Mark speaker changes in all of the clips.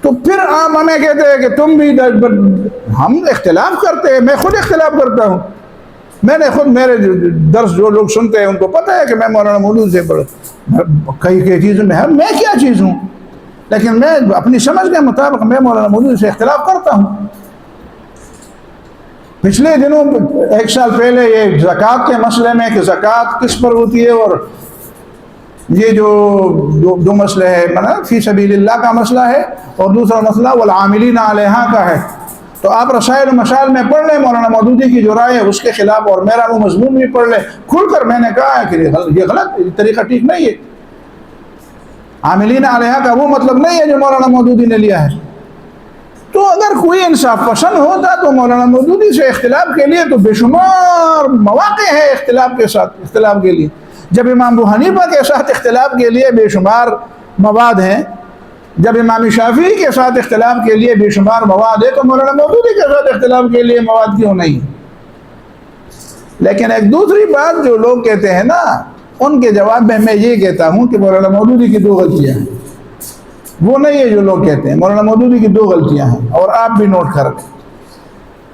Speaker 1: تو پھر آپ ہمیں کہتے ہیں کہ تم بھی ہم اختلاف کرتے ہیں، میں خود اختلاف کرتا ہوں، میں نے خود میرے درس جو لوگ سنتے ہیں ان کو پتہ ہے کہ میں مولانا مودودی سے کئی چیزوں میں کیا چیز ہوں، لیکن میں اپنی سمجھ کے مطابق میں مولانا مودودی سے اختلاف کرتا ہوں۔ پچھلے دنوں 1 سال پہلے یہ زکوٰۃ کے مسئلے میں کہ زکوٰۃ کس پر ہوتی ہے، اور یہ جو دو مسئلے ہیں، فی سبیل اللہ کا مسئلہ ہے اور دوسرا مسئلہ والعاملین علیہا کا ہے، تو آپ رسائل و مشائل میں پڑھ لیں مولانا مودودی کی جو رائے ہے اس کے خلاف، اور میرا وہ مضمون بھی پڑھ لیں کھل کر۔ میں نے کہا ہے کہ یہ غلط، یہ طریقہ ٹھیک نہیں ہے، عاملین علیہا کا وہ مطلب نہیں ہے جو مولانا مودودی نے لیا ہے۔ تو اگر کوئی انصاف پسند ہوتا تو مولانا مودودی سے اختلاف کے لیے تو بے شمار مواقع ہے اختلاف کے لیے، جب امام ابو حنیفہ کے ساتھ اختلاف کے لیے بے شمار مواد ہیں، جب امام شافعی کے ساتھ اختلاف کے لیے بے شمار مواد ہے، تو مولانا مودودی کے ساتھ اختلاف کے لیے مواد کیوں نہیں؟ لیکن ایک دوسری بات جو لوگ کہتے ہیں نا، ان کے جواب میں یہ کہتا ہوں کہ مولانا مودودی کی 2 غلطیاں ہیں، وہ نہیں ہے جو لوگ کہتے ہیں، مولانا مودودی کی 2 غلطیاں ہیں، اور آپ بھی نوٹ کر لیں۔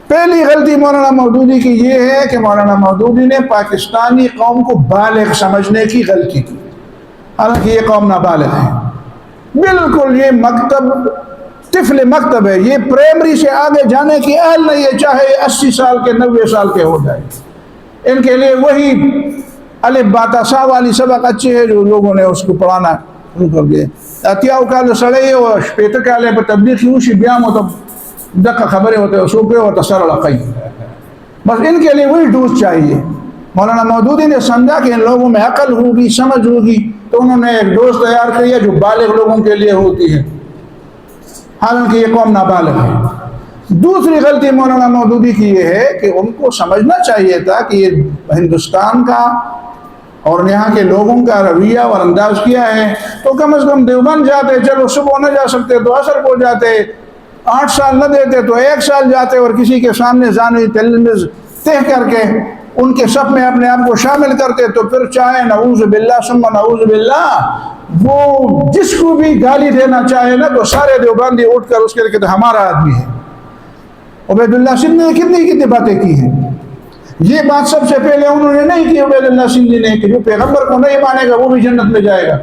Speaker 1: پہلی غلطی مولانا مودودی کی یہ ہے کہ مولانا مودودی نے پاکستانی قوم کو بالغ سمجھنے کی غلطی کی، حالانکہ یہ قوم نابالغ ہے، بالکل یہ مکتب طفل مکتب ہے، یہ پرائمری سے آگے جانے کی اہل نہیں ہے، چاہے 80 سال کے 90 سال کے ہو جائے، ان کے لیے وہی الف با تا سا والی سبق اچھی ہے جو لوگوں نے اس کو پڑھانا شروع کر دیا۔ اتیاؤ کالو سڑے ہو شپیت کالے پر تبلیغ ہوشی بیام ہوتا دقا خبریں ہوتے سوپے ہوتا سر لقائی، بس ان کے لیے وہی ڈوز چاہیے۔ مولانا مودودی نے سمجھا کہ ان لوگوں میں عقل ہوگی، سمجھ ہوگی، تو انہوں نے ایک ڈوز تیار کیا جو بالغ لوگوں کے لیے ہوتی ہے، حالانکہ یہ قوم نابالغ ہے۔ دوسری غلطی مولانا مودودی کی یہ ہے کہ ان کو سمجھنا چاہیے تھا کہ یہ ہندوستان کا اور یہاں کے لوگوں کا رویہ اور انداز کیا ہے، تو کم از کم دیوبند جاتے، چلو صبح نہ جا سکتے تو عصر کو جاتے، 8 سال نہ دیتے تو 1 سال جاتے، اور کسی کے سامنے ذانوی تلمذ طے کر کے ان کے صف میں اپنے آپ کو شامل کرتے، تو پھر چاہے نعوذ باللہ ثم نعوذ باللہ وہ جس کو بھی گالی دینا چاہے نا، تو سارے دیوبندی اٹھ کر اس کے لیے کہتے ہمارا آدمی ہے۔ عبید اللہ سندھی نے کتنی باتیں کی ہیں، یہ بات سب سے پہلے انہوں نے نہیں کی عبید اللہ سندھی نے کہ جو پیغمبر کو نہیں مانے گا وہ بھی جنت میں جائے گا۔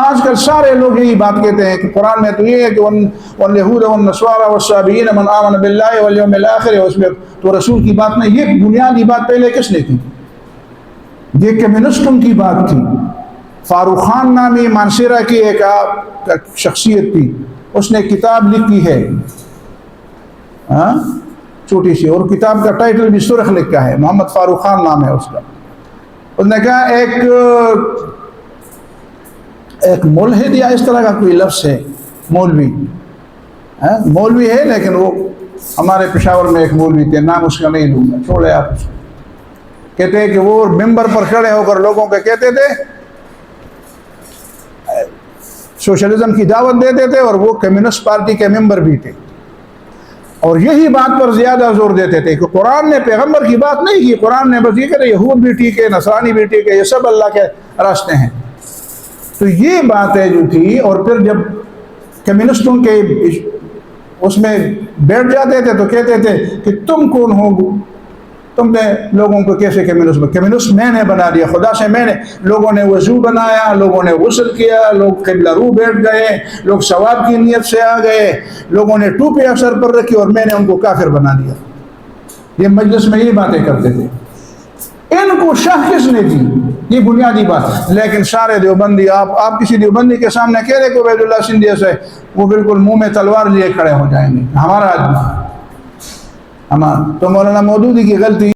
Speaker 1: آج کل سارے لوگ یہی بات کہتے ہیں کہ قرآن میں تو یہ ہے کہ وَالْيَهُودَ وَالنَّصَارَى وَالصَّابِئِينَ مَنْ آمَنَ بِاللَّهِ وَالْيَوْمِ الْآخِرِ، اس میں تو رسول کی بات نہیں، یہ بنیادی بات پہلے کس نے کی؟ یہ کمیونسٹوں کی بات تھی۔ فاروق خان نامی مانسیرا کی ایک شخصیت تھی، اس نے کتاب لکھی ہے چھوٹی سی، اور کتاب کا ٹائٹل بھی سرخ لکھا ہے، محمد فاروق خان نام ہے اس کا۔ اس نے کہا ایک ملحد یا اس طرح کا کوئی لفظ ہے، مولوی ہے، لیکن وہ ہمارے پشاور میں ایک مولوی تھے، نام اس کا نہیں لوں گا، چھوڑے آپ اس کو۔ کہتے ہیں کہ وہ ممبر پر کھڑے ہو کر لوگوں کو کہتے تھے، سوشلزم کی دعوت دیتے تھے، اور وہ کمیونسٹ پارٹی کے ممبر بھی تھے، اور یہی بات پر زیادہ زور دیتے تھے کہ قرآن نے پیغمبر کی بات نہیں کی، قرآن نے بس یہ کہ یہود بھی ٹھیک ہے، نصرانی بھی ٹھیک ہے، یہ سب اللہ کے راستے ہیں۔ تو یہ باتیں جو تھی، اور پھر جب کمیونسٹوں کے اس میں بیٹھ جاتے تھے تو کہتے تھے کہ تم کون ہو، تم نے لوگوں کو کیسے کمیونسٹ میں نے بنا دیا، خدا سے میں نے، لوگوں نے وضو بنایا، لوگوں نے غسل کیا، لوگ قبلہ رو بیٹھ گئے، لوگ ثواب کی نیت سے آ گئے، لوگوں نے ٹوپی سر پر رکھی، اور میں نے ان کو کافر بنا دیا۔ یہ مجلس میں یہ باتیں کرتے تھے۔ ان کو شاہ کس نے دی؟ یہ بنیادی بات۔ لیکن سارے دیوبندی، آپ کسی دیوبندی کے سامنے کہہ رہے کہ عبید اللہ سندھی سے، وہ بالکل منہ میں تلوار لیے کھڑے ہو جائیں گے، ہمارا آدمی ہمارا۔ تو مولانا مودودی کی غلطی